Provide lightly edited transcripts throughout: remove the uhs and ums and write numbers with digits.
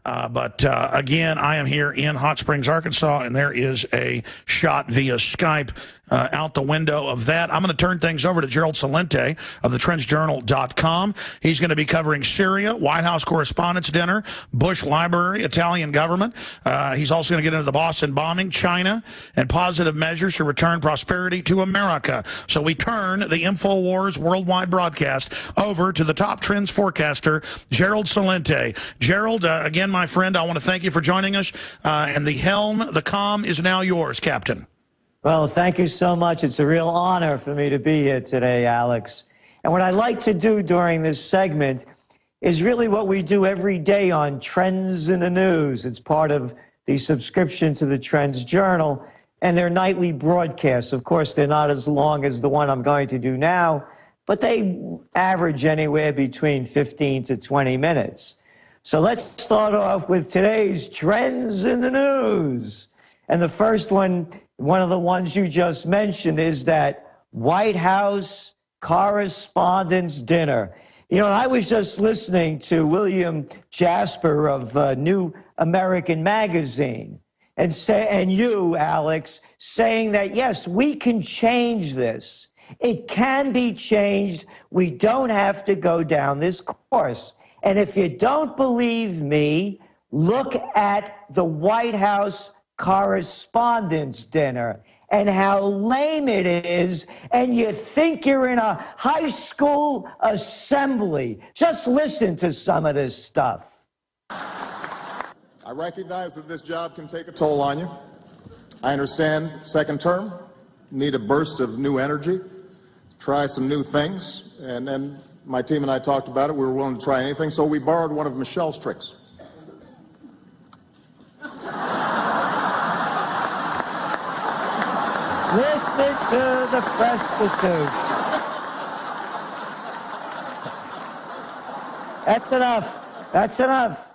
Again, I am here in Hot Springs, Arkansas, and there is a shot via Skype out the window of that. I'm going to turn things over to GERALD CELENTE of thetrenchjournal.com. He's going to be covering Syria, White House Correspondents' Dinner, Bush Library, Italian government. He's also going to get into the Boston bombing, China, and positive measures to return prosperity to America. So we turn the InfoWars worldwide broadcast over to the top trends forecaster, GERALD CELENTE. GERALD, again, my friend, I want to thank you for joining us. And the helm, the comm is now yours, Captain. Well, thank you so much. It's a real honor for me to be here today, Alex. And what I like to do during this segment is really what we do every day on Trends in the News. It's part of the subscription to the Trends Journal and their nightly broadcasts. Of course, they're not as long as the one I'm going to do now, but they average anywhere between 15 to 20 minutes. So let's start off with today's Trends in the News. And the first one of the ones you just mentioned, is that White House Correspondents' Dinner. You know, I was just listening to William Jasper of New American Magazine, and you, Alex, saying that, yes, we can change this. It can be changed. We don't have to go down this course. And if you don't believe me, look at the White House Correspondents' Dinner and how lame it is, and you think you're in a high school assembly. Just listen to some of this stuff. I recognize that this job can take a toll on you. I understand second term, need a burst of new energy, try some new things, and then my team and I talked about it. We were willing to try anything, so we borrowed one of Michelle's tricks. Listen to the prostitutes. That's enough. That's enough.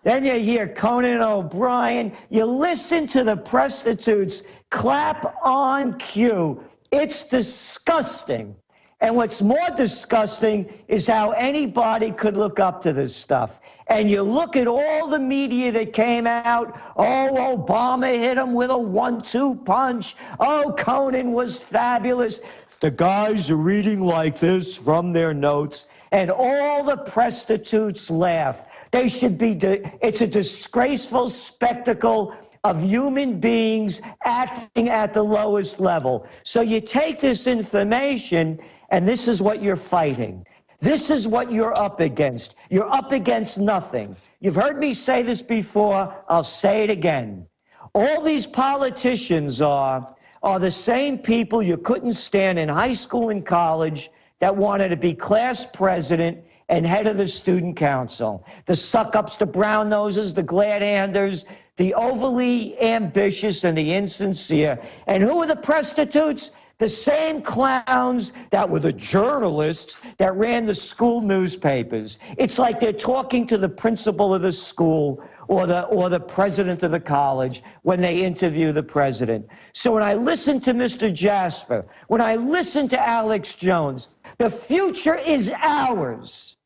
Then you hear Conan O'Brien. You listen to the prostitutes clap on cue. It's disgusting. And what's more disgusting is how anybody could look up to this stuff. And you look at all the media that came out. Oh, Obama hit him with a 1-2 punch. Oh, Conan was fabulous. The guys are reading like this from their notes. And all the prostitutes laugh. They should be, it's a disgraceful spectacle of human beings acting at the lowest level. So you take this information, and this is what you're fighting. This is what you're up against. You're up against nothing. You've heard me say this before. I'll say it again. All these politicians are the same people you couldn't stand in high school and college that wanted to be class president and head of the student council. The suck-ups, the brown-nosers, the glad-handers, the overly ambitious and the insincere. And who are the prostitutes? The same clowns that were the journalists that ran the school newspapers. It's like they're talking to the principal of the school or the president of the college when they interview the president. So when I listen to Mr. Jasper, when I listen to Alex Jones, the future is ours,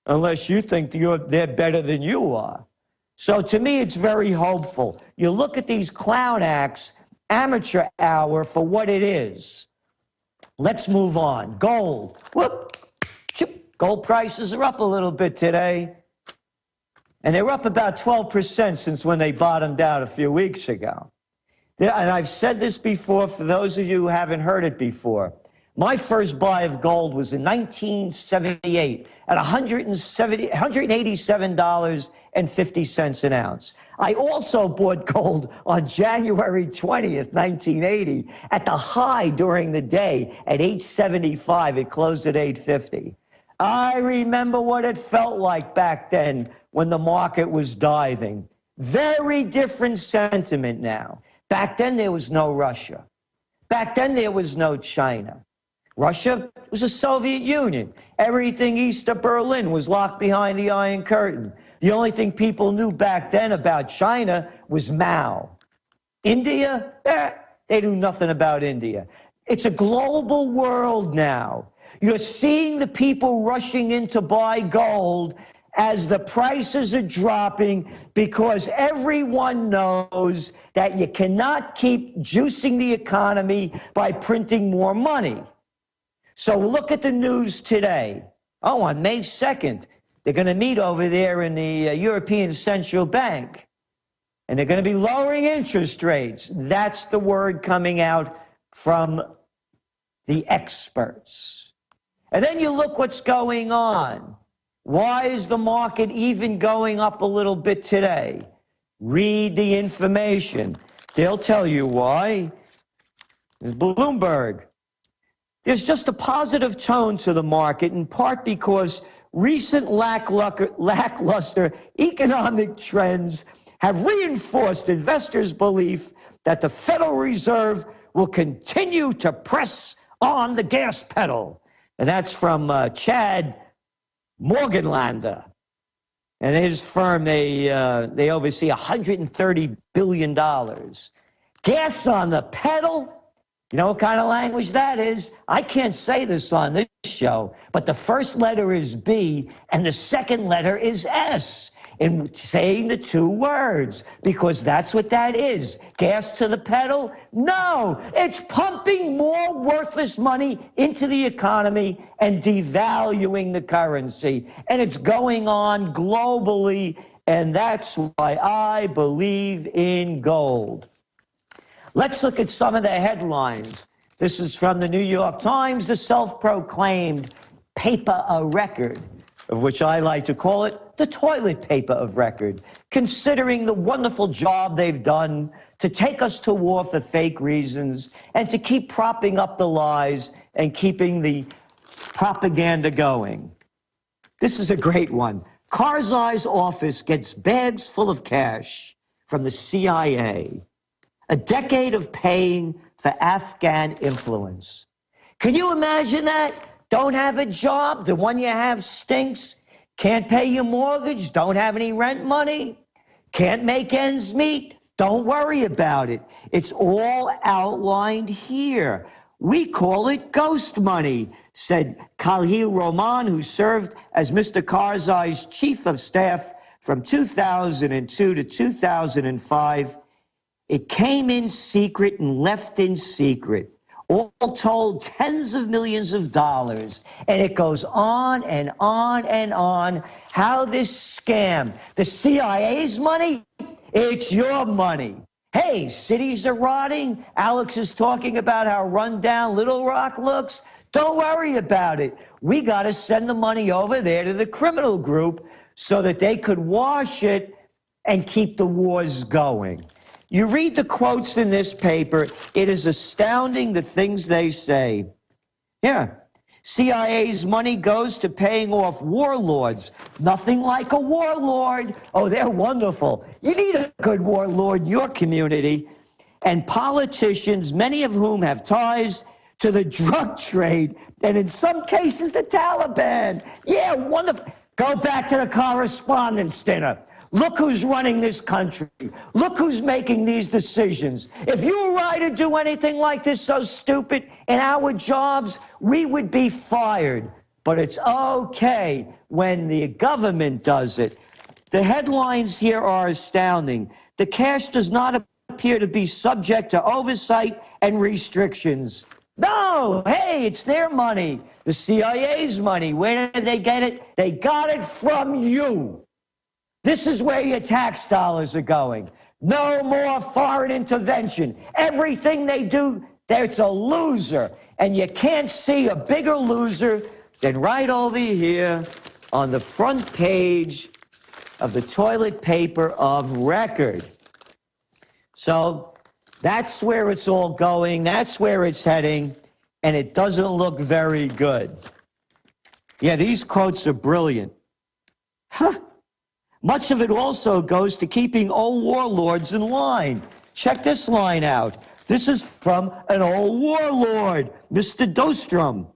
unless you think they're better than you are. So to me, it's very hopeful. You look at these clown acts, amateur hour for what it is. Let's move on. Gold. Whoop. Gold prices are up a little bit today. And they're up about 12% since when they bottomed out a few weeks ago. And I've said this before for those of you who haven't heard it before. My first buy of gold was in 1978 at $187.50 an ounce. I also bought gold on January 20th, 1980, at the high during the day at $875. It closed at $850. I remember what it felt like back then when the market was diving. Very different sentiment now. Back then, there was no Russia. Back then, there was no China. Russia was the Soviet Union. Everything east of Berlin was locked behind the Iron Curtain. The only thing people knew back then about China was Mao. India? They knew nothing about India. It's a global world now. You're seeing the people rushing in to buy gold as the prices are dropping because everyone knows that you cannot keep juicing the economy by printing more money. So look at the news today. Oh, on May 2nd, they're going to meet over there in the European Central Bank, and they're going to be lowering interest rates. That's the word coming out from the experts. And then you look what's going on. Why is the market even going up a little bit today? Read the information. They'll tell you why. There's Bloomberg. There's just a positive tone to the market, in part because recent lackluster economic trends have reinforced investors' belief that the Federal Reserve will continue to press on the gas pedal. And that's from Chad Morganlander. And his firm, they oversee $130 billion. Gas on the pedal? You know what kind of language that is? I can't say this on this show, but the first letter is B and the second letter is S in saying the two words, because that's what that is. Gas to the pedal? No, it's pumping more worthless money into the economy and devaluing the currency. And it's going on globally, and that's why I believe in gold. Let's look at some of the headlines. This is from the New York Times, the self-proclaimed paper of record, of which I like to call it the toilet paper of record, considering the wonderful job they've done to take us to war for fake reasons and to keep propping up the lies and keeping the propaganda going. This is a great one. Karzai's office gets bags full of cash from the CIA. A decade of paying for Afghan influence. Can you imagine that? Don't have a job, the one you have stinks, can't pay your mortgage, don't have any rent money, can't make ends meet, don't worry about it. It's all outlined here. We call it ghost money, said Khalil Roman, who served as Mr. Karzai's chief of staff from 2002 to 2005. It came in secret and left in secret. All told, tens of millions of dollars. And it goes on and on and on. How this scam, the CIA's money, it's your money. Hey, cities are rotting. Alex is talking about how run down Little Rock looks. Don't worry about it. We got to send the money over there to the criminal group so that they could wash it and keep the wars going. You read the quotes in this paper, it is astounding the things they say. Yeah, CIA's money goes to paying off warlords. Nothing like a warlord. Oh, they're wonderful. You need a good warlord in your community. And politicians, many of whom have ties to the drug trade, and in some cases the Taliban. Yeah, wonderful. Go back to the correspondence dinner. Look who's running this country. Look who's making these decisions. If you or I to do anything like this so stupid in our jobs, we would be fired. But it's okay when the government does it. The headlines here are astounding. The cash does not appear to be subject to oversight and restrictions. No, hey, it's their money. The CIA's money. Where did they get it? They got it from you. This is where your tax dollars are going. No more foreign intervention. Everything they do, it's a loser. And you can't see a bigger loser than right over here on the front page of the toilet paper of record. So that's where it's all going. That's where it's heading. And it doesn't look very good. Yeah, these quotes are brilliant. Huh. Much of it also goes to keeping old warlords in line. Check this line out. This is from an old warlord, Mr. Dostrom.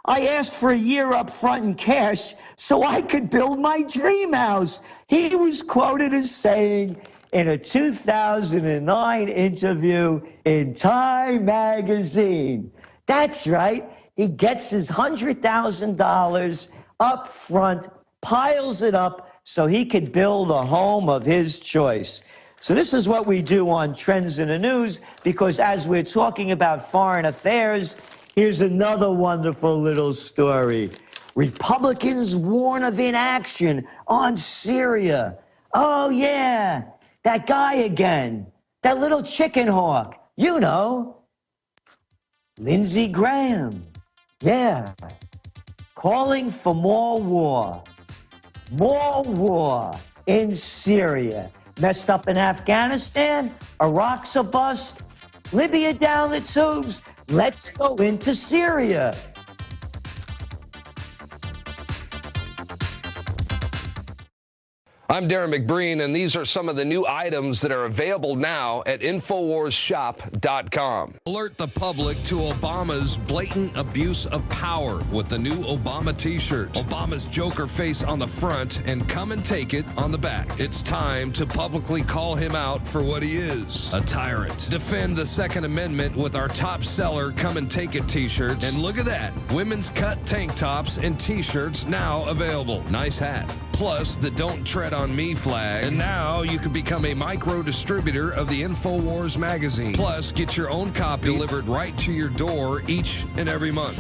I asked for a year up front in cash so I could build my dream house. He was quoted as saying in a 2009 interview in Time magazine. That's right. He gets his $100,000 up front piles it up so he could build a home of his choice. So this is what we do on Trends in the News, because as we're talking about foreign affairs, here's another wonderful little story. Republicans warn of inaction on Syria. Oh, yeah, that guy again, that little chicken hawk, you know, Lindsey Graham. Yeah, calling for more war in Syria. Messed up in Afghanistan, Iraq's a bust, Libya down the tubes. Let's go into Syria. I'm Darren McBreen, and these are some of the new items that are available now at InfoWarsShop.com. Alert the public to Obama's blatant abuse of power with the new Obama t-shirt. Obama's Joker face on the front and "Come and Take It" on the back. It's time to publicly call him out for what he is, a tyrant. Defend the Second Amendment with our top seller "Come and Take It" t-shirts. And look at that, women's cut tank tops and t-shirts now available. Nice hat. Plus the "Don't Tread on Me" flag. And now you can become a micro distributor of the InfoWars magazine. Plus, get your own copy delivered right to your door each and every month.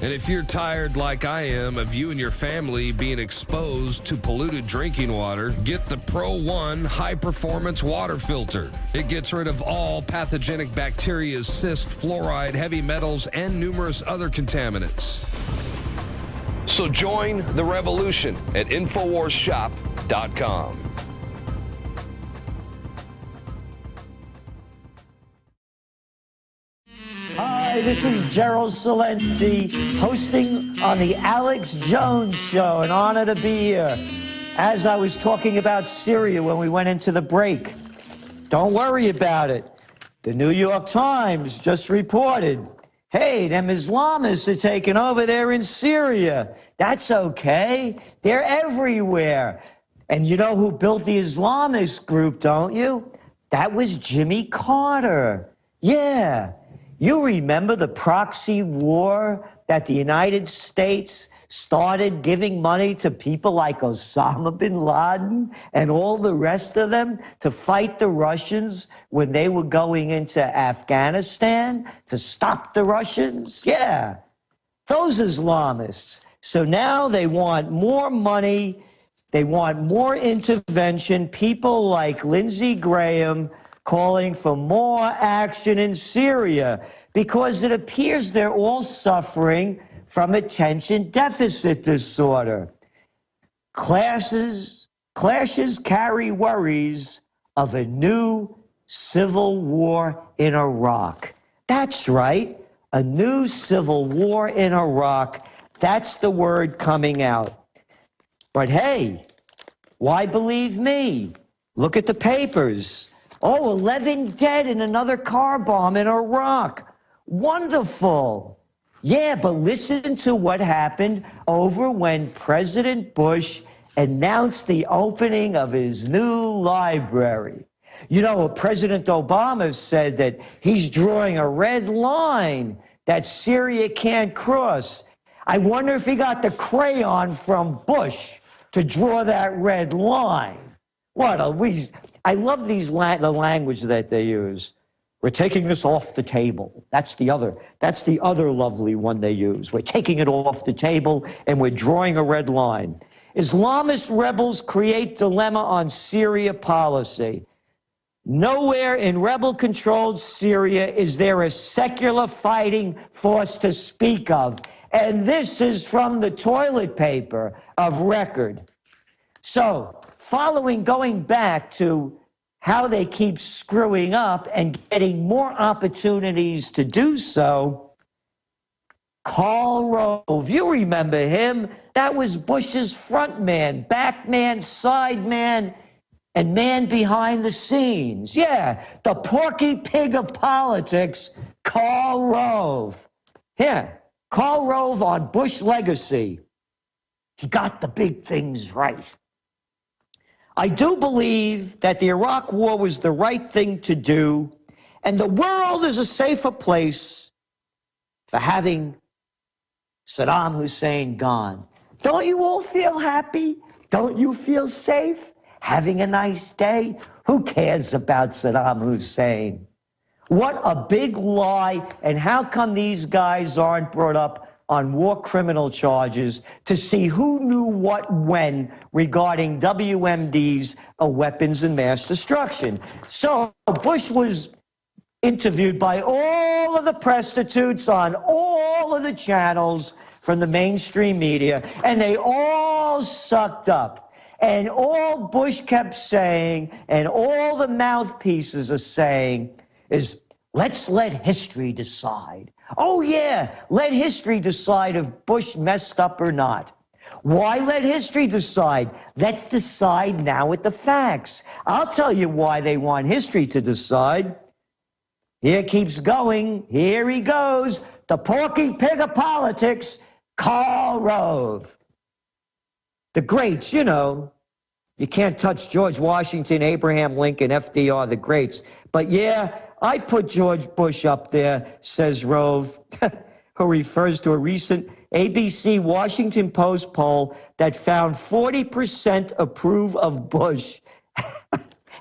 And if you're tired, like I am, of you and your family being exposed to polluted drinking water, get the ProOne high-performance water filter. It gets rid of all pathogenic bacteria, cyst, fluoride, heavy metals, and numerous other contaminants. So join the revolution at InfoWarsShop.com. Hi, this is GERALD CELENTE, hosting on the Alex Jones Show. An honor to be here. As I was talking about Syria when we went into the break, don't worry about it. The New York Times just reported, hey, them Islamists are taking over there in Syria. That's okay. They're everywhere. And you know who built the Islamist group, don't you? That was Jimmy Carter. Yeah. You remember the proxy war that the United States started giving money to people like Osama bin Laden and all the rest of them to fight the Russians when they were going into Afghanistan to stop the Russians? Yeah, those Islamists. So now they want more money, they want more intervention, people like Lindsey Graham calling for more action in Syria because it appears they're all suffering from attention deficit disorder. Clashes carry worries of a new civil war in Iraq. That's right, a new civil war in Iraq. That's the word coming out. But hey, why believe me? Look at the papers. Oh, 11 dead in another car bomb in Iraq. Wonderful. Yeah, but listen to what happened over when President Bush announced the opening of his new library. You know, President Obama said that he's drawing a red line that Syria can't cross. I wonder if he got the crayon from Bush to draw that red line. What a we! I love the language that they use. We're taking this off the table. That's the other lovely one they use. We're taking it off the table and we're drawing a red line. Islamist rebels create dilemma on Syria policy. Nowhere in rebel-controlled Syria is there a secular fighting force to speak of. And this is from the toilet paper of record. So, going back to how they keep screwing up and getting more opportunities to do so, Karl Rove, you remember him? That was Bush's front man, back man, side man, and man behind the scenes. Yeah, the Porky Pig of politics, Karl Rove. Here, Karl Rove on Bush legacy. He got the big things right. I do believe that the Iraq War was the right thing to do, and the world is a safer place for having Saddam Hussein gone. Don't you all feel happy? Don't you feel safe? Having a nice day? Who cares about Saddam Hussein? What a big lie, and how come these guys aren't brought up on war criminal charges to see who knew what when regarding WMD's weapons and mass destruction? So Bush was interviewed by all of the prostitutes on all of the channels from the mainstream media, and they all sucked up. And all Bush kept saying, and all the mouthpieces are saying, is, let's let history decide. Oh, yeah, let history decide if Bush messed up or not. Why let history decide? Let's decide now with the facts. I'll tell you why they want history to decide. Here keeps going. Here he goes. The porky pig of politics, Karl Rove. The greats, you know. You can't touch George Washington, Abraham Lincoln, FDR, the greats. But yeah, I put George Bush up there, says Rove, who refers to a recent ABC Washington Post poll that found 40% approve of Bush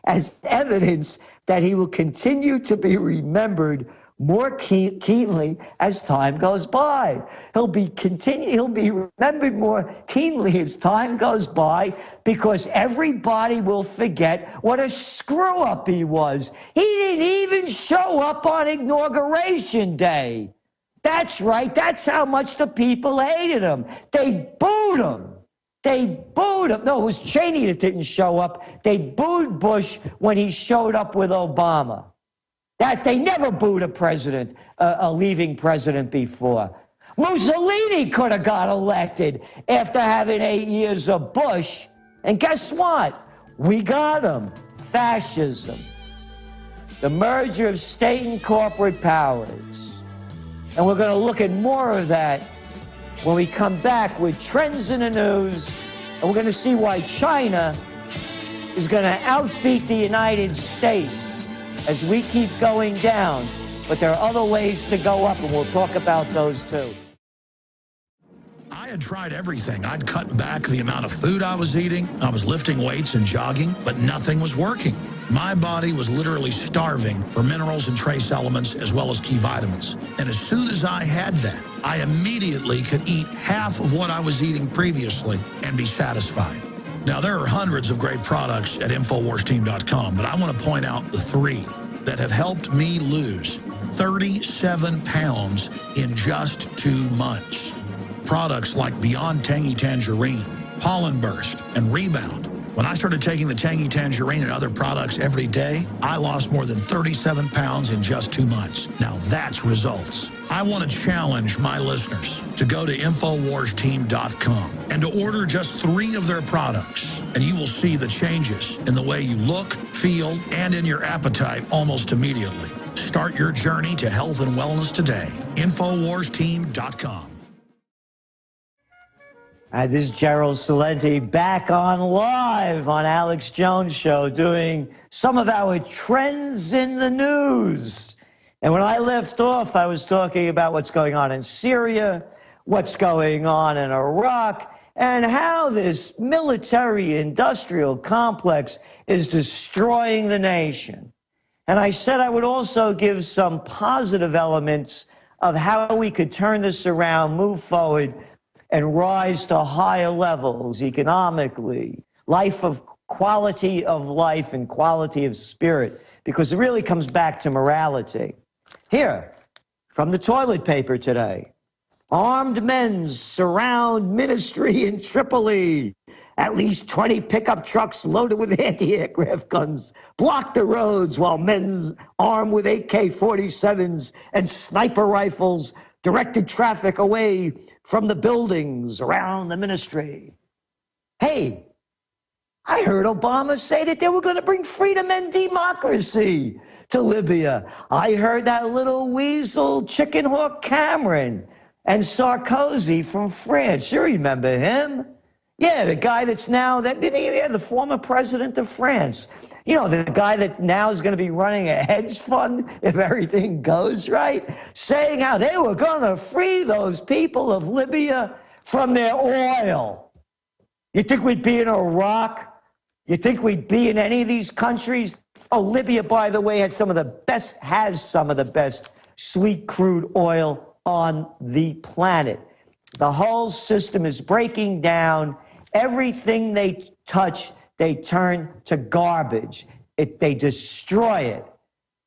as evidence that he will continue to be remembered more keenly as time goes by. He'll be remembered more keenly as time goes by because everybody will forget what a screw-up he was. He didn't even show up on Inauguration Day. That's right. That's how much the people hated him. They booed him. They booed him. No, it was Cheney that didn't show up. They booed Bush when he showed up with Obama. That they never booed a president, a leaving president before. Mussolini could have got elected after having 8 years of Bush. And guess what? We got him. Fascism. The merger of state and corporate powers. And we're going to look at more of that when we come back with trends in the news. And we're going to see why China is going to outbeat the United States as we keep going down. But there are other ways to go up, and we'll talk about those too. I had tried everything. I'd cut back the amount of food I was eating. I was lifting weights and jogging, but nothing was working. My body was literally starving for minerals and trace elements as well as key vitamins. And as soon as I had that, I immediately could eat half of what I was eating previously and be satisfied. Now, there are hundreds of great products at InfoWarsTeam.com, but I want to point out the 3 that have helped me lose 37 pounds in just 2 months. Products like Beyond Tangy Tangerine, Pollen Burst, and Rebound. When I started taking the Tangy Tangerine and other products every day, I lost more than 37 pounds in just 2 months. Now that's results. I want to challenge my listeners to go to InfoWarsTeam.com and to order just 3 of their products, and you will see the changes in the way you look, feel, and in your appetite almost immediately. Start your journey to health and wellness today. InfoWarsTeam.com. This is Gerald Celente back on live on Alex Jones Show doing some of our trends in the news. And when I left off, I was talking about what's going on in Syria, what's going on in Iraq, and how this military-industrial complex is destroying the nation. And I said I would also give some positive elements of how we could turn this around, move forward, and rise to higher levels economically, quality of life and quality of spirit, because it really comes back to morality. Here, from the toilet paper today, armed men surround ministry in Tripoli. At least 20 pickup trucks loaded with anti-aircraft guns block the roads while men armed with AK-47s and sniper rifles directed traffic away from the buildings around the ministry. Hey, I heard Obama say that they were going to bring freedom and democracy to Libya. I heard that little weasel chicken hawk Cameron and Sarkozy from France. You remember him? Yeah, the guy that's now, the former president of France. You know, the guy that now is going to be running a hedge fund if everything goes right, saying how they were going to free those people of Libya from their oil. You think we'd be in Iraq? You think we'd be in any of these countries? Oh, Libya, by the way, has some of the best sweet crude oil on the planet. The whole system is breaking down. Everything they touch, they turn to garbage. They destroy it.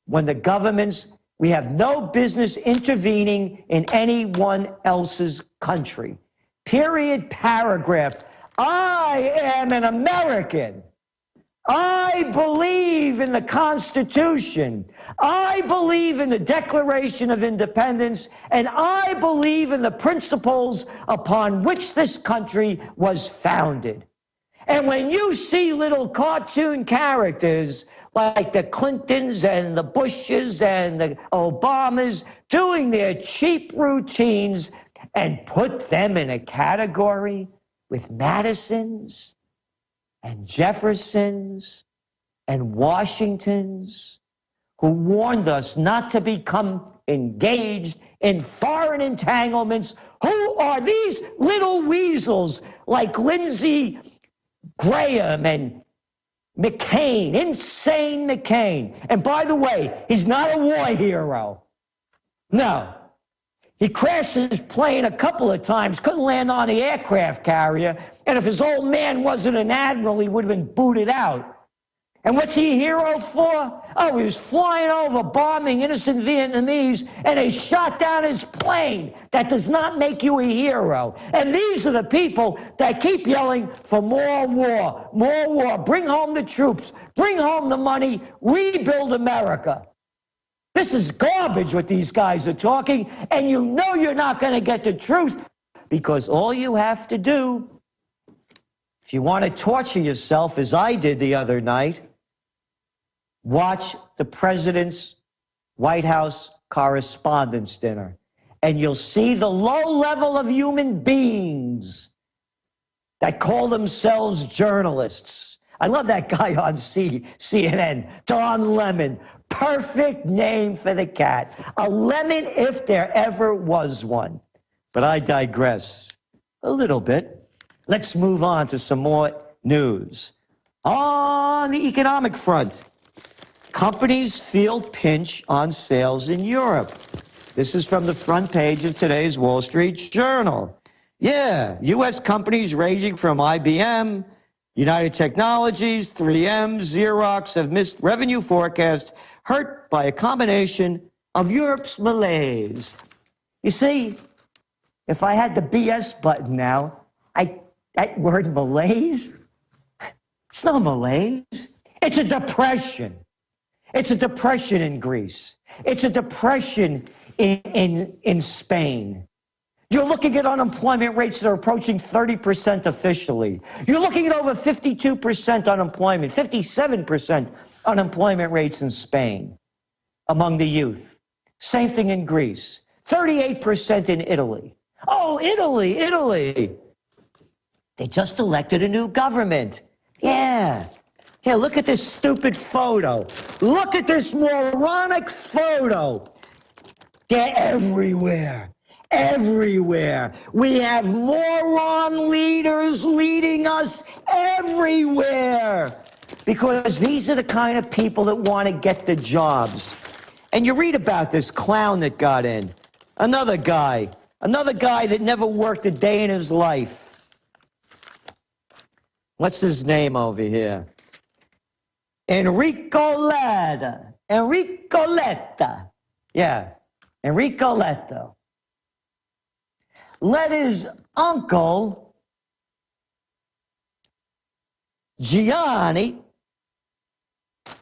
When the governments, we have no business intervening in anyone else's country. Period, paragraph. I am an American. I believe in the Constitution. I believe in the Declaration of Independence, and I believe in the principles upon which this country was founded. And when you see little cartoon characters like the Clintons and the Bushes and the Obamas doing their cheap routines and put them in a category with Madisons and Jeffersons and Washingtons, who warned us not to become engaged in foreign entanglements. Who are these little weasels like Lindsey Graham and McCain, insane McCain? And by the way, he's not a war hero. No. He crashed his plane a couple of times, couldn't land on the aircraft carrier, and if his old man wasn't an admiral, he would have been booted out. And what's he a hero for? Oh, he was flying over, bombing innocent Vietnamese, and they shot down his plane. That does not make you a hero. And these are the people that keep yelling for more war, bring home the troops, bring home the money, rebuild America. This is garbage what these guys are talking, and you know you're not going to get the truth, because all you have to do, if you want to torture yourself, as I did the other night, watch the president's White House Correspondents' Dinner, and you'll see the low level of human beings that call themselves journalists. I love that guy on CNN, Don Lemon. Perfect name for the cat. A lemon if there ever was one. But I digress a little bit. Let's move on to some more news. On the economic front, companies feel pinch on sales in Europe. This is from the front page of today's Wall Street Journal. Yeah, U.S. companies ranging from IBM, United Technologies, 3M, Xerox have missed revenue forecasts, hurt by a combination of Europe's malaise. You see, if I had the BS button now, that word malaise, it's not malaise. It's a depression. It's a depression in Greece. It's a depression in Spain. You're looking at unemployment rates that are approaching 30% officially. You're looking at over 52% unemployment, 57% unemployment rates in Spain among the youth. Same thing in Greece. 38% in Italy. Oh, Italy. They just elected a new government. Yeah. Here, look at this stupid photo. Look at this moronic photo. They're everywhere. Everywhere. We have moron leaders leading us everywhere. Because these are the kind of people that want to get the jobs. And you read about this clown that got in. Another guy that never worked a day in his life. What's his name over here? Enrico Letta. Yeah, Enrico Letta. Let his uncle, Gianni,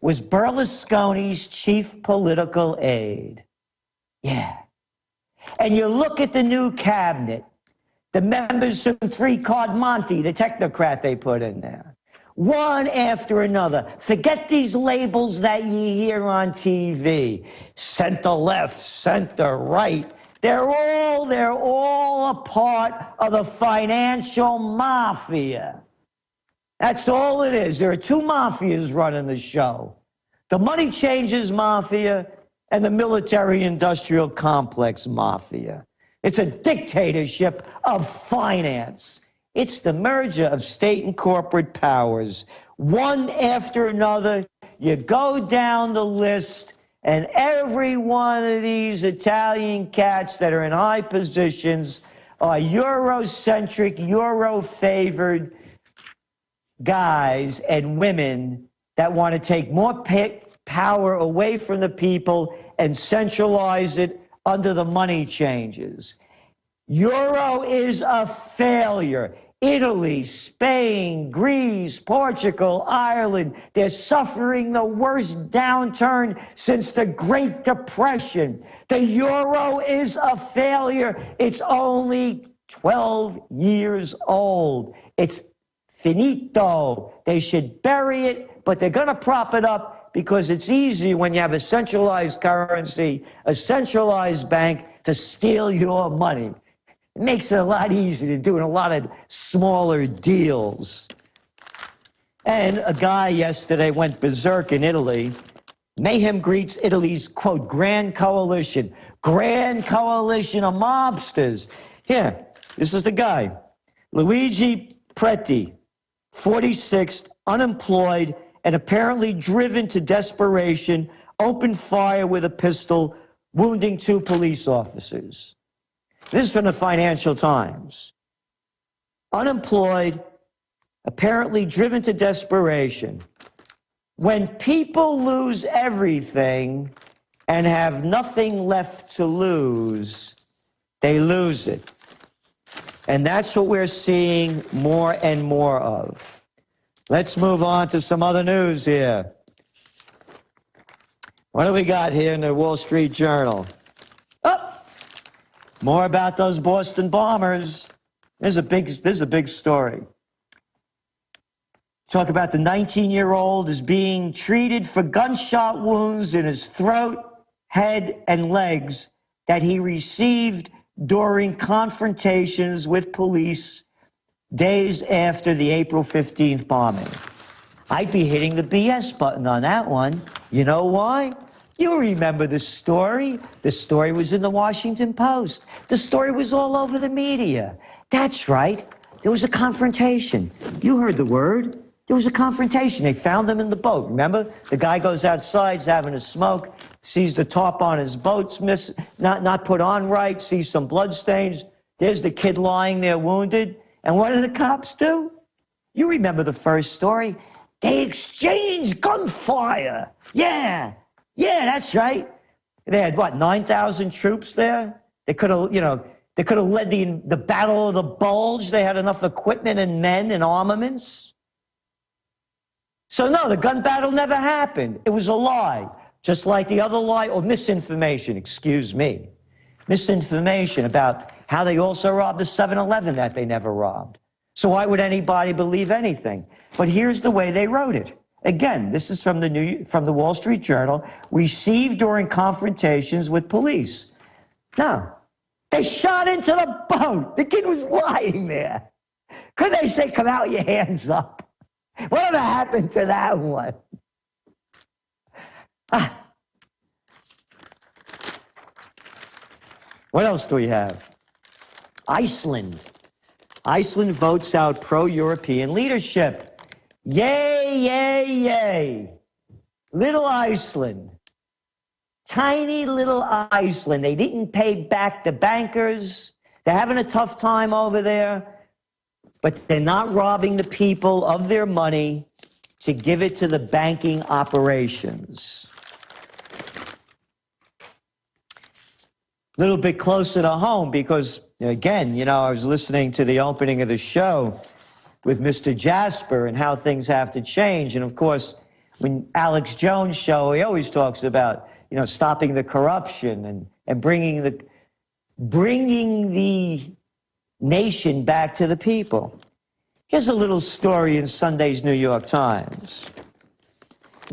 was Berlusconi's chief political aide. Yeah. And you look at the new cabinet, the members from Three-Card Monte, the technocrat they put in there. One after another. Forget these labels that you hear on TV. Center left, center right. They're all a part of the financial mafia. That's all it is. There are two mafias running the show. The money changers mafia and the military-industrial complex mafia. It's a dictatorship of finance. It's the merger of state and corporate powers. One after another, you go down the list, and every one of these Italian cats that are in high positions are Eurocentric, Euro-favored guys and women that want to take more power away from the people and centralize it under the money changes. Euro is a failure. Italy, Spain, Greece, Portugal, Ireland, they're suffering the worst downturn since the Great Depression. The euro is a failure. It's only 12 years old. It's finito. They should bury it, but they're going to prop it up because it's easy when you have a centralized currency, a centralized bank to steal your money. It makes it a lot easier to do a lot of smaller deals. And a guy yesterday went berserk in Italy. Mayhem greets Italy's, quote, grand coalition of mobsters. Here, this is the guy. Luigi Preti, 46th, unemployed, and apparently driven to desperation, opened fire with a pistol, wounding 2 police officers. This is from the Financial Times. Unemployed, apparently driven to desperation. When people lose everything and have nothing left to lose, they lose it. And that's what we're seeing more and more of. Let's move on to some other news here. What do we got here in the Wall Street Journal? More about those Boston bombers. This is a big story. Talk about the 19-year-old is being treated for gunshot wounds in his throat, head, and legs that he received during confrontations with police days after the April 15th bombing. I'd be hitting the BS button on that one. You know why? You remember the story. The story was in the Washington Post. The story was all over the media. That's right. There was a confrontation. You heard the word. There was a confrontation. They found them in the boat. Remember? The guy goes outside, he's having a smoke, sees the top on his boat's not put on right, sees some bloodstains. There's the kid lying there wounded. And what did the cops do? You remember the first story. They exchanged gunfire. Yeah, that's right. They had, what, 9,000 troops there? They could have, they could have led the Battle of the Bulge. They had enough equipment and men and armaments. So no, the gun battle never happened. It was a lie, just like the other lie, or misinformation, excuse me. Misinformation about how they also robbed the 7-Eleven that they never robbed. So why would anybody believe anything? But here's the way they wrote it. Again, this is from the Wall Street Journal, received during confrontations with police. Now, they shot into the boat. The kid was lying there. Couldn't they say, come out, your hands up? Whatever happened to that one? What else do we have? Iceland. Iceland votes out pro-European leadership. Yay, yay, yay. Little Iceland. Tiny little Iceland. They didn't pay back the bankers. They're having a tough time over there. But they're not robbing the people of their money to give it to the banking operations. A little bit closer to home because, again, I was listening to the opening of the show with Mr. Jasper and how things have to change. And, of course, when Alex Jones' show, he always talks about, stopping the corruption and bringing the nation back to the people. Here's a little story in Sunday's New York Times.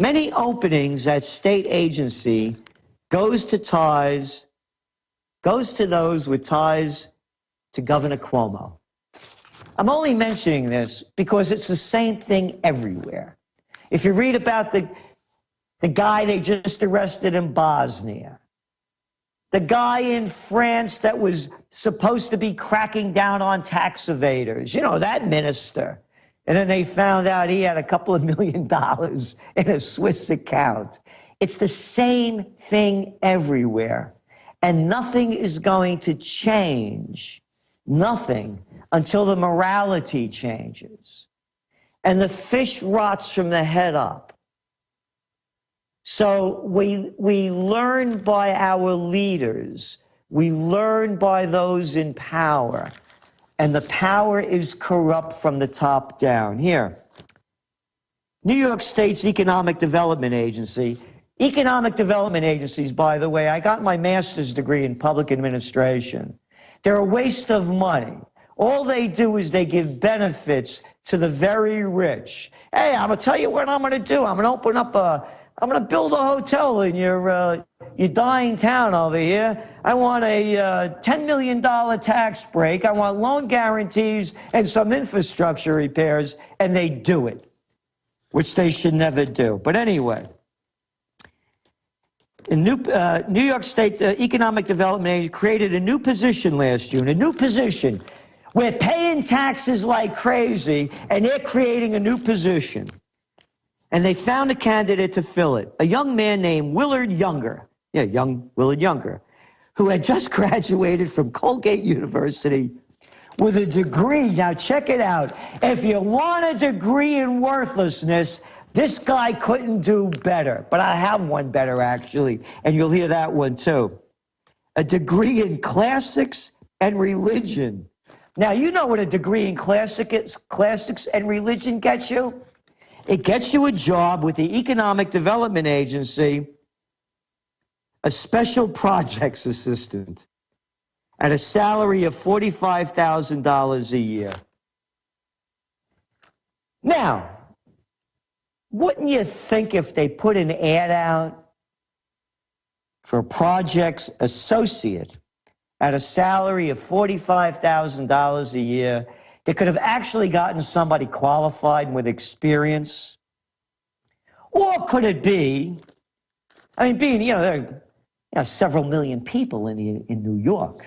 Many openings at state agency goes to those with ties to Governor Cuomo. I'm only mentioning this because it's the same thing everywhere. If you read about the guy they just arrested in Bosnia, The guy in France that was supposed to be cracking down on tax evaders, you know, that minister. And then they found out he had a couple of $1 million in a Swiss account. It's the same thing everywhere. And nothing is going to change, nothing, until the morality changes. And the fish rots from the head up. So we learn by our leaders. We learn by those in power. And the power is corrupt from the top down. Here, New York State's Economic Development Agency. Economic development agencies, by the way, I got my master's degree in public administration. They're a waste of money. All they do is they give benefits to the very rich. Hey, I'm going to tell you what I'm going to do. I'm going to build a hotel in your dying town over here. I want a $10 million tax break. I want loan guarantees and some infrastructure repairs, and they do it, which they should never do. But anyway, in New York State Economic Development Agency created a new position last June, a new position. We're paying taxes like crazy, and they're creating a new position. And they found a candidate to fill it, a young man named Willard Younger. Yeah, young Willard Younger, who had just graduated from Colgate University with a degree. Now, check it out. If you want a degree in worthlessness, this guy couldn't do better. But I have one better, actually, and you'll hear that one, too. A degree in classics and religion. Now, you know what a degree in classics and religion gets you? It gets you a job with the Economic Development Agency, a special projects assistant, at a salary of $45,000 a year. Now, wouldn't you think if they put an ad out for a projects associate at a salary of $45,000 a year, they could have actually gotten somebody qualified with experience? Or could it be, I mean, being, there are several million people in New York.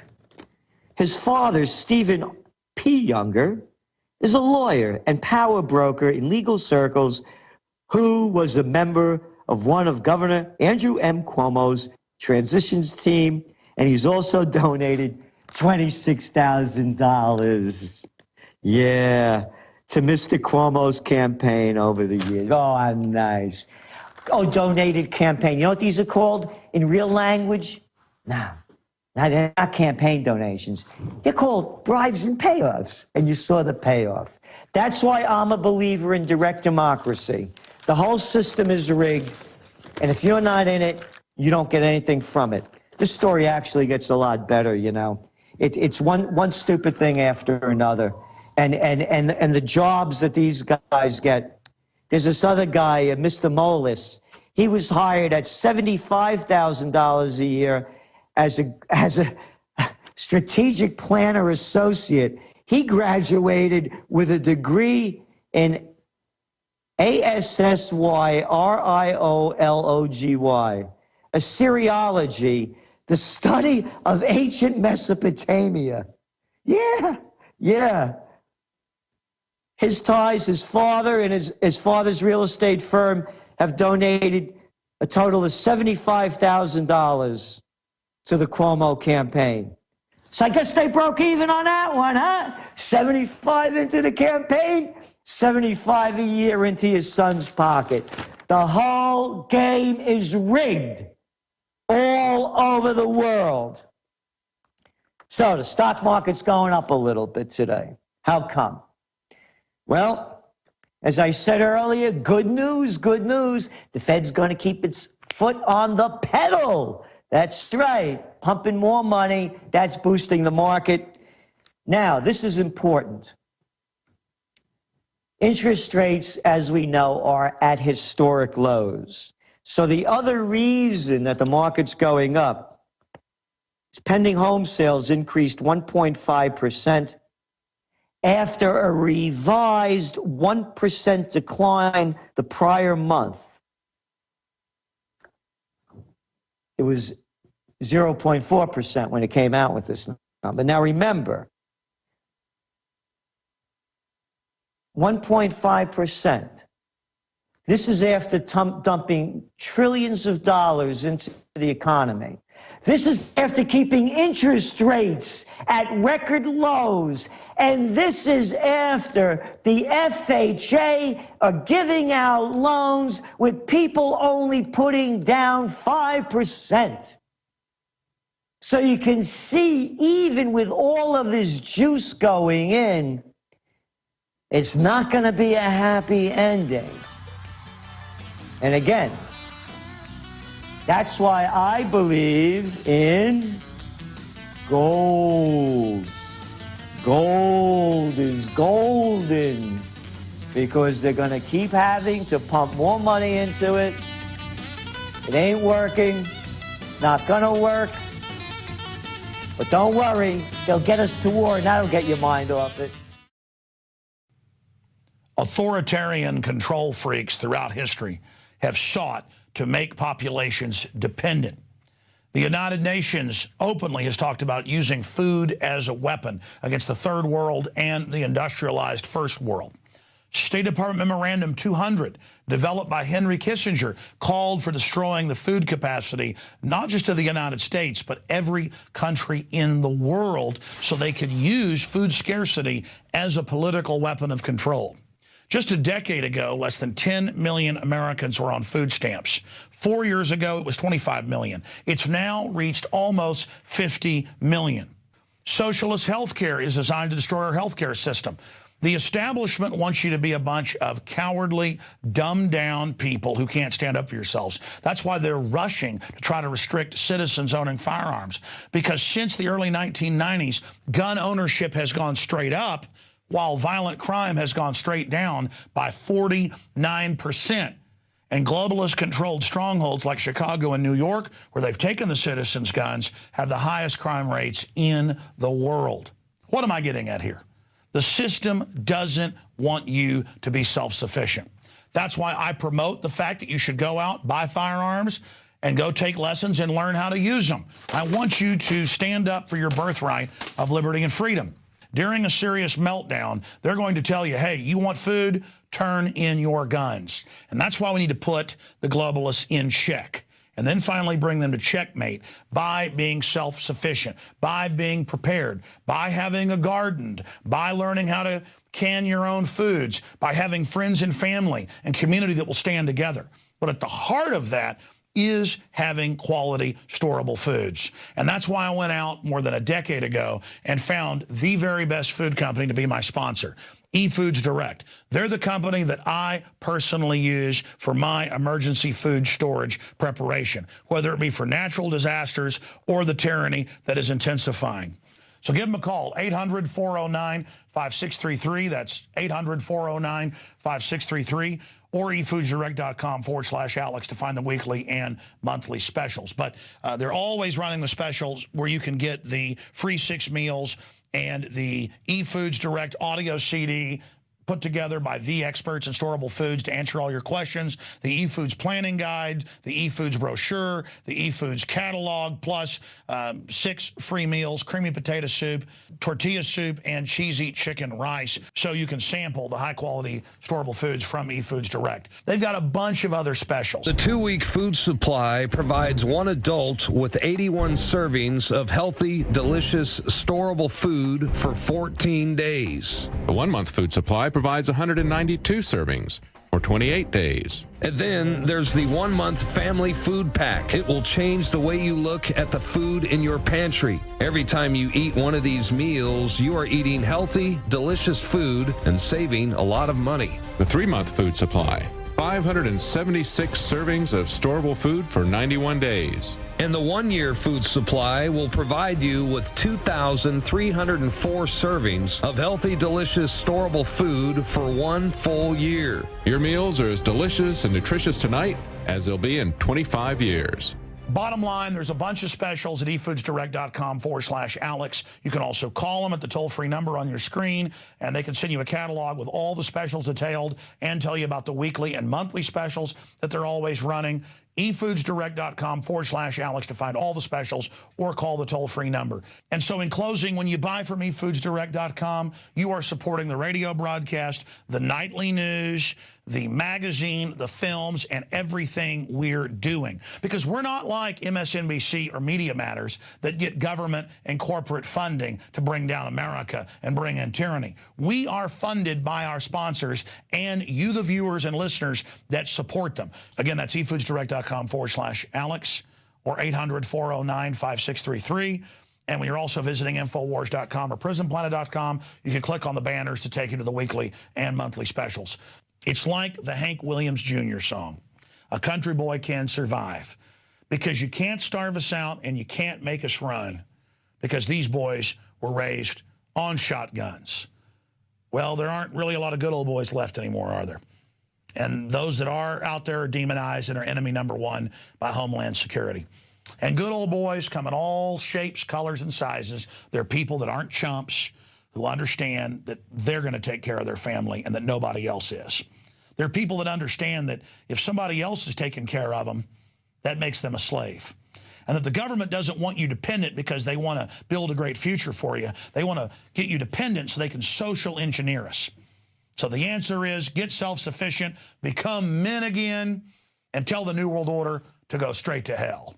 His father, Stephen P. Younger, is a lawyer and power broker in legal circles who was a member of one of Governor Andrew M. Cuomo's transitions team, and he's also donated $26,000. Yeah, to Mr. Cuomo's campaign over the years. Oh, nice. Oh, donated campaign. You know what these are called in real language? No, they're not campaign donations. They're called bribes and payoffs. And you saw the payoff. That's why I'm a believer in direct democracy. The whole system is rigged, and if you're not in it, you don't get anything from it. This story actually gets a lot better, you know. It's one stupid thing after another. And the jobs that these guys get. There's this other guy, Mr. Molis. He was hired at $75,000 a year as a strategic planner associate. He graduated with a degree in ASSYRIOLOGY, Assyriology, the study of ancient Mesopotamia. Yeah. His ties, his father and his father's real estate firm have donated a total of $75,000 to the Cuomo campaign. So I guess they broke even on that one, huh? 75 into the campaign, 75 a year into his son's pocket. The whole game is rigged all over the world. So the stock market's going up a little bit today. How come? Well, as I said earlier, good news, good news. The Fed's going to keep its foot on the pedal. That's right, pumping more money. That's boosting the market. Now, this is important. Interest rates, as we know, are at historic lows. So the other reason that the market's going up is pending home sales increased 1.5%. after a revised 1% decline the prior month. It was 0.4% when it came out with this number. Now remember, 1.5%. This is after dumping trillions of dollars into the economy. This is after keeping interest rates at record lows. And this is after the FHA are giving out loans with people only putting down 5%. So you can see, even with all of this juice going in, it's not going to be a happy ending. And again, that's why I believe in gold. Gold is golden because they're going to keep having to pump more money into it. It ain't working. Not going to work. But don't worry, they'll get us to war, and that'll get your mind off it. Authoritarian control freaks throughout history have sought to make populations dependent. The United Nations openly has talked about using food as a weapon against the third world and the industrialized first world. State Department Memorandum 200, developed by Henry Kissinger, called for destroying the food capacity, not just of the United States, but every country in the world, so they could use food scarcity as a political weapon of control. Just a decade ago, less than 10 million Americans were on food stamps. 4 years ago, it was 25 million. It's now reached almost 50 million. Socialist healthcare is designed to destroy our healthcare system. The establishment wants you to be a bunch of cowardly, dumbed-down people who can't stand up for yourselves. That's why they're rushing to try to restrict citizens owning firearms. Because since the early 1990s, gun ownership has gone straight up, while violent crime has gone straight down by 49%. And globalist-controlled strongholds like Chicago and New York, where they've taken the citizens' guns, have the highest crime rates in the world. What am I getting at here? The system doesn't want you to be self-sufficient. That's why I promote the fact that you should go out, buy firearms, and go take lessons and learn how to use them. I want you to stand up for your birthright of liberty and freedom. During a serious meltdown, they're going to tell you, hey, you want food? Turn in your guns. And that's why we need to put the globalists in check. And then finally bring them to checkmate by being self-sufficient, by being prepared, by having a garden, by learning how to can your own foods, by having friends and family and community that will stand together. But at the heart of that is having quality, storable foods. And that's why I went out more than a decade ago and found the very best food company to be my sponsor, eFoods Direct. They're the company that I personally use for my emergency food storage preparation, whether it be for natural disasters or the tyranny that is intensifying. So give them a call, 800-409-5633. That's 800-409-5633. Or efoodsdirect.com/Alex to find the weekly and monthly specials. But they're always running the specials where you can get the free 6 meals and the eFoods Direct audio CD put together by the experts in storable foods to answer all your questions, the eFoods planning guide, the eFoods brochure, the eFoods catalog, plus 6 free meals, creamy potato soup, tortilla soup, and cheesy chicken rice, so you can sample the high-quality storable foods from eFoods Direct. They've got a bunch of other specials. The 2-week food supply provides one adult with 81 servings of healthy, delicious, storable food for 14 days. The 1-month food supply provides 192 servings for 28 days. And then there's the 1-month family food pack. It will change the way you look at the food in your pantry. Every time you eat one of these meals, you are eating healthy, delicious food and saving a lot of money. The 3-month food supply, 576 servings of storable food for 91 days. And the 1-year food supply will provide you with 2,304 servings of healthy, delicious, storable food for 1 full year. Your meals are as delicious and nutritious tonight as they'll be in 25 years. Bottom line, there's a bunch of specials at efoodsdirect.com/Alex. You can also call them at the toll-free number on your screen, and they can send you a catalog with all the specials detailed and tell you about the weekly and monthly specials that they're always running. efoodsdirect.com/Alex to find all the specials or call the toll-free number. And so in closing, when you buy from efoodsdirect.com, you are supporting the radio broadcast, the nightly news, the magazine, the films, and everything we're doing. Because we're not like MSNBC or Media Matters that get government and corporate funding to bring down America and bring in tyranny. We are funded by our sponsors and you, the viewers and listeners that support them. Again, that's efoodsdirect.com/Alex or 800-409-5633. And when you're also visiting InfoWars.com or PrisonPlanet.com, you can click on the banners to take you to the weekly and monthly specials. It's like the Hank Williams Jr. song, "A Country Boy Can Survive," because you can't starve us out and you can't make us run because these boys were raised on shotguns. Well, there aren't really a lot of good old boys left anymore, are there? And those that are out there are demonized and are enemy number one by Homeland Security. And good old boys come in all shapes, colors, and sizes. They're people that aren't chumps, who understand that they're going to take care of their family and that nobody else is. They're people that understand that if somebody else is taking care of them, that makes them a slave. And that the government doesn't want you dependent because they want to build a great future for you. They want to get you dependent so they can social engineer us. So the answer is get self-sufficient, become men again, and tell the New World Order to go straight to hell.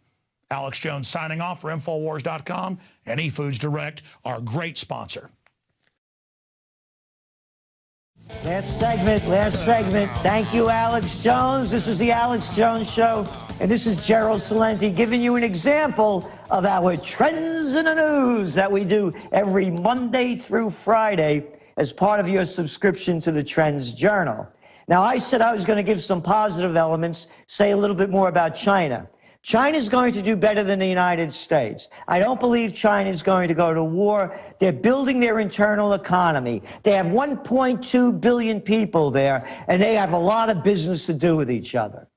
Alex Jones signing off for InfoWars.com and eFoods Direct, our great sponsor. Last segment. Thank you, Alex Jones. This is the Alex Jones Show, and this is GERALD CELENTE giving you an example of our Trends in the News that we do every Monday through Friday as part of your subscription to the Trends Journal. Now, I said I was going to give some positive elements, say a little bit more about China. China's going to do better than the United States. I don't believe China's going to go to war. They're building their internal economy. They have 1.2 billion people there, and they have a lot of business to do with each other.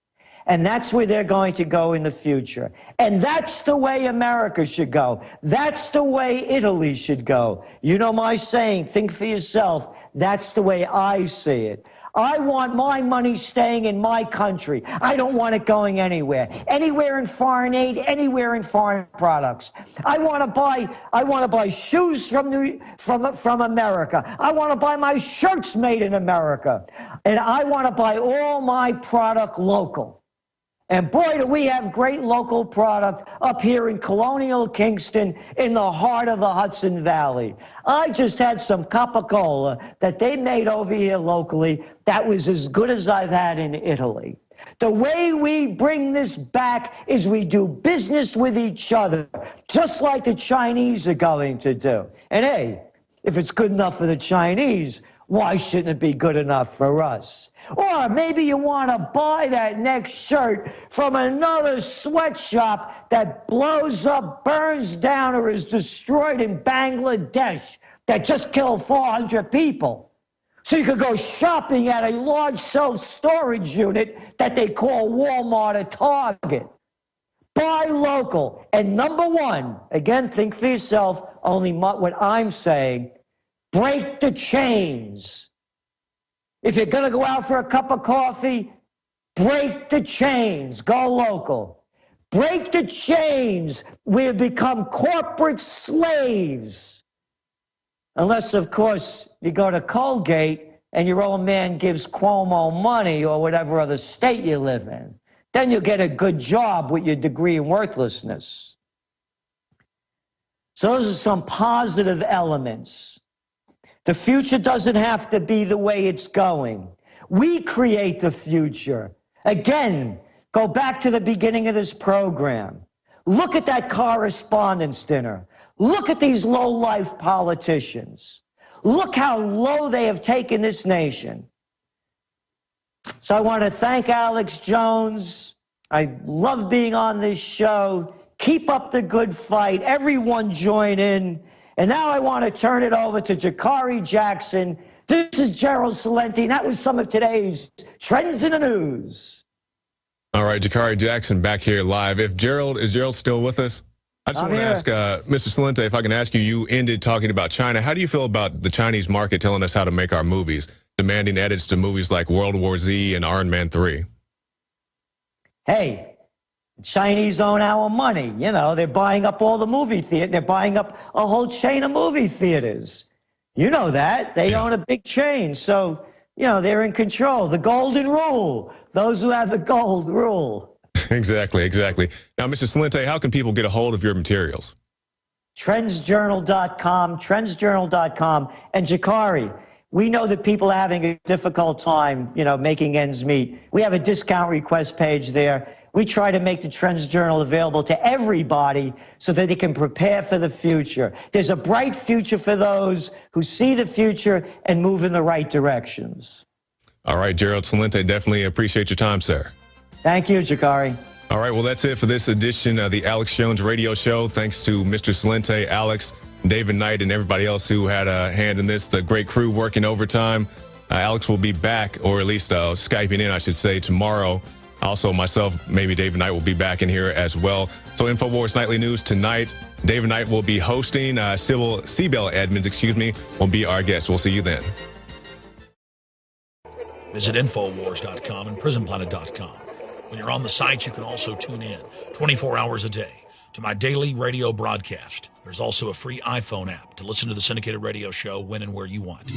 And that's where they're going to go in the future. And that's the way America should go. That's the way Italy should go. You know my saying, think for yourself. That's the way I see it. I want my money staying in my country. I don't want it going anywhere. Anywhere in foreign aid, anywhere in foreign products. I want to buy shoes from America. I want to buy my shirts made in America. And I want to buy all my product local. And boy, do we have great local product up here in Colonial Kingston in the heart of the Hudson Valley. I just had some Coca-Cola that they made over here locally that was as good as I've had in Italy. The way we bring this back is we do business with each other, just like the Chinese are going to do. And hey, if it's good enough for the Chinese, why shouldn't it be good enough for us? Or maybe you want to buy that next shirt from another sweatshop that blows up, burns down, or is destroyed in Bangladesh that just killed 400 people. So you could go shopping at a large self-storage unit that they call Walmart or Target. Buy local. And number one, again, think for yourself, only what I'm saying, break the chains. If you're going to go out for a cup of coffee, break the chains. Go local. Break the chains. We become corporate slaves. Unless, of course, you go to Colgate and your old man gives Cuomo money or whatever other state you live in. Then you'll get a good job with your degree in worthlessness. So those are some positive elements. The future doesn't have to be the way it's going. We create the future. Again, go back to the beginning of this program. Look at that correspondence dinner. Look at these low-life politicians. Look how low they have taken this nation. So I want to thank Alex Jones. I love being on this show. Keep up the good fight. Everyone join in. And now I want to turn it over to Jakari Jackson. This is GERALD Celente, and that was some of today's Trends in the News. All right, Jakari Jackson back here live. Is Gerald still with us? I just want to ask Mr. Celente, if I can ask you, you ended talking about China. How do you feel about the Chinese market telling us how to make our movies, demanding edits to movies like World War Z and Iron Man 3? Hey, Chinese own our money. You know, they're buying up all the movie theaters. They're buying up a whole chain of movie theaters. You know that. They own a big chain. So, you know, they're in control. The golden rule. Those who have the gold rule. Exactly. Now, Mr. Celente, how can people get a hold of your materials? Trendsjournal.com, trendsjournal.com. And Jakari, we know that people are having a difficult time, you know, making ends meet. We have a discount request page there. We try to make the Trends Journal available to everybody so that they can prepare for the future. There's a bright future for those who see the future and move in the right directions. All right, Gerald Celente, definitely appreciate your time, sir. Thank you, Jakari. All right, well, that's it for this edition of the Alex Jones Radio Show. Thanks to Mr. Celente, Alex, David Knight, and everybody else who had a hand in this, the great crew working overtime. Alex will be back, or at least Skyping in, I should say, tomorrow. Also, myself, maybe David Knight will be back in here as well. So InfoWars Nightly News tonight. David Knight will be hosting. Sybil Seabell Edmonds, will be our guest. We'll see you then. Visit InfoWars.com and PrisonPlanet.com. When you're on the site, you can also tune in 24 hours a day to my daily radio broadcast. There's also a free iPhone app to listen to the syndicated radio show when and where you want.